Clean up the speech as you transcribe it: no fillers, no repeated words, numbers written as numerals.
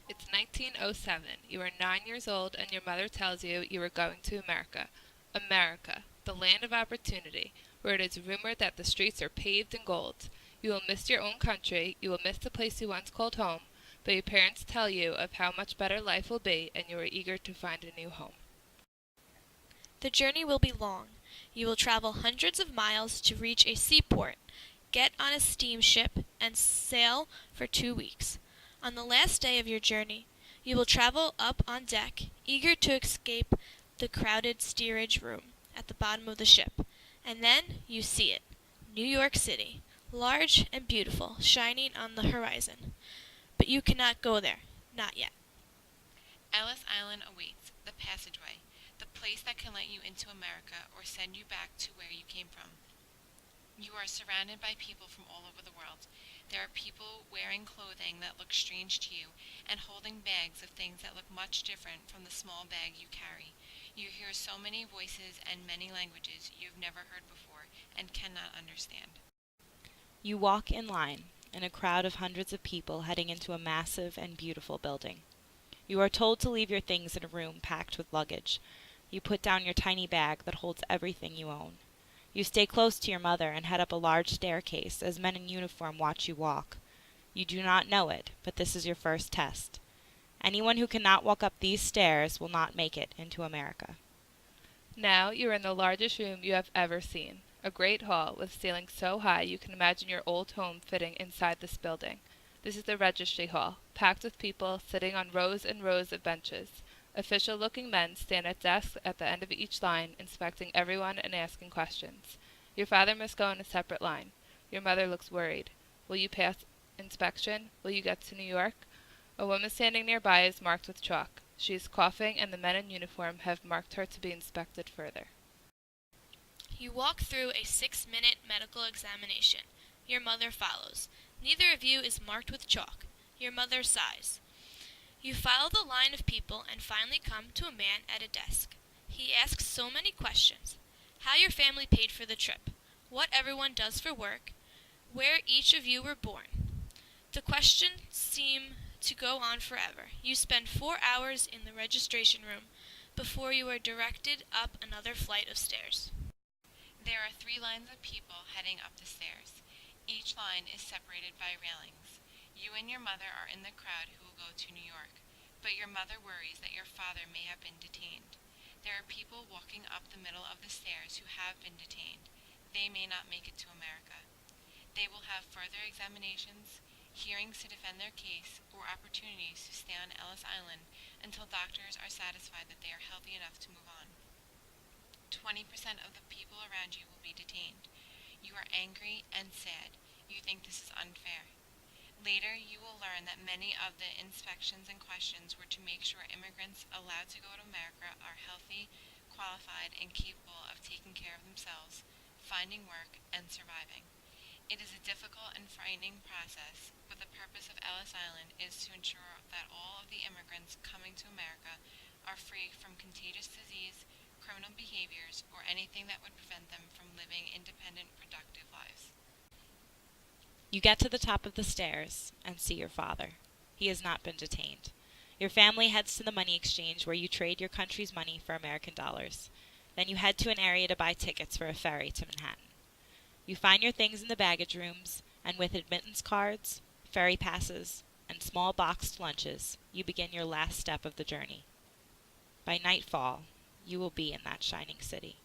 It's 1907. You are 9 years old, and your mother tells you you are going to America. America, the land of opportunity, where it is rumored that the streets are paved in gold. You will miss your own country, you will miss the place you once called home, but your parents tell you of how much better life will be, and you are eager to find a new home. The journey will be long. You will travel hundreds of miles to reach a seaport, get on a steamship, and sail for 2 weeks. On the last day of your journey, you will travel up on deck, eager to escape the crowded steerage room at the bottom of the ship. And then you see it, New York City, large and beautiful, shining on the horizon. But you cannot go there, not yet. Ellis Island awaits, the passageway, the place that can let you into America or send you back to where you came from. You are surrounded by people from all over the world. There are people wearing clothing that looks strange to you and holding bags of things that look much different from the small bag you carry. You hear so many voices and many languages you've never heard before and cannot understand. You walk in line, in a crowd of hundreds of people heading into a massive and beautiful building. You are told to leave your things in a room packed with luggage. You put down your tiny bag that holds everything you own. You stay close to your mother and head up a large staircase as men in uniform watch you walk. You do not know it, but this is your first test. Anyone who cannot walk up these stairs will not make it into America. Now you are in the largest room you have ever seen, a great hall with ceilings so high you can imagine your old home fitting inside this building. This is the registry hall, packed with people sitting on rows and rows of benches. Official-looking men stand at desks at the end of each line, inspecting everyone and asking questions. Your father must go in a separate line. Your mother looks worried. Will you pass inspection? Will you get to New York? A woman standing nearby is marked with chalk. She is coughing, and the men in uniform have marked her to be inspected further. You walk through a 6-minute medical examination. Your mother follows. Neither of you is marked with chalk. Your mother sighs. You follow the line of people and finally come to a man at a desk. He asks so many questions. How your family paid for the trip, what everyone does for work, where each of you were born. The questions seem to go on forever. You spend 4 hours in the registration room before you are directed up another flight of stairs. There are 3 lines of people heading up the stairs. Each line is separated by railings. You and your mother are in the crowd who will go to New York, but your mother worries that your father may have been detained. There are people walking up the middle of the stairs who have been detained. They may not make it to America. They will have further examinations, hearings to defend their case, or opportunities to stay on Ellis Island until doctors are satisfied that they are healthy enough to move on. 20% of the people around you will be detained. You are angry and sad. You think this is unfair. Later, you will learn that many of the inspections and questions were to make sure immigrants allowed to go to America are healthy, qualified, and capable of taking care of themselves, finding work, and surviving. It is a difficult and frightening process, but the purpose of Ellis Island is to ensure that all of the immigrants coming to America are free from contagious disease, criminal behaviors, or anything that would prevent them from living independent, productive lives. You get to the top of the stairs and see your father. He has not been detained. Your family heads to the money exchange where you trade your country's money for American dollars. Then you head to an area to buy tickets for a ferry to Manhattan. You find your things in the baggage rooms, and with admittance cards, ferry passes, and small boxed lunches, you begin your last step of the journey. By nightfall, you will be in that shining city.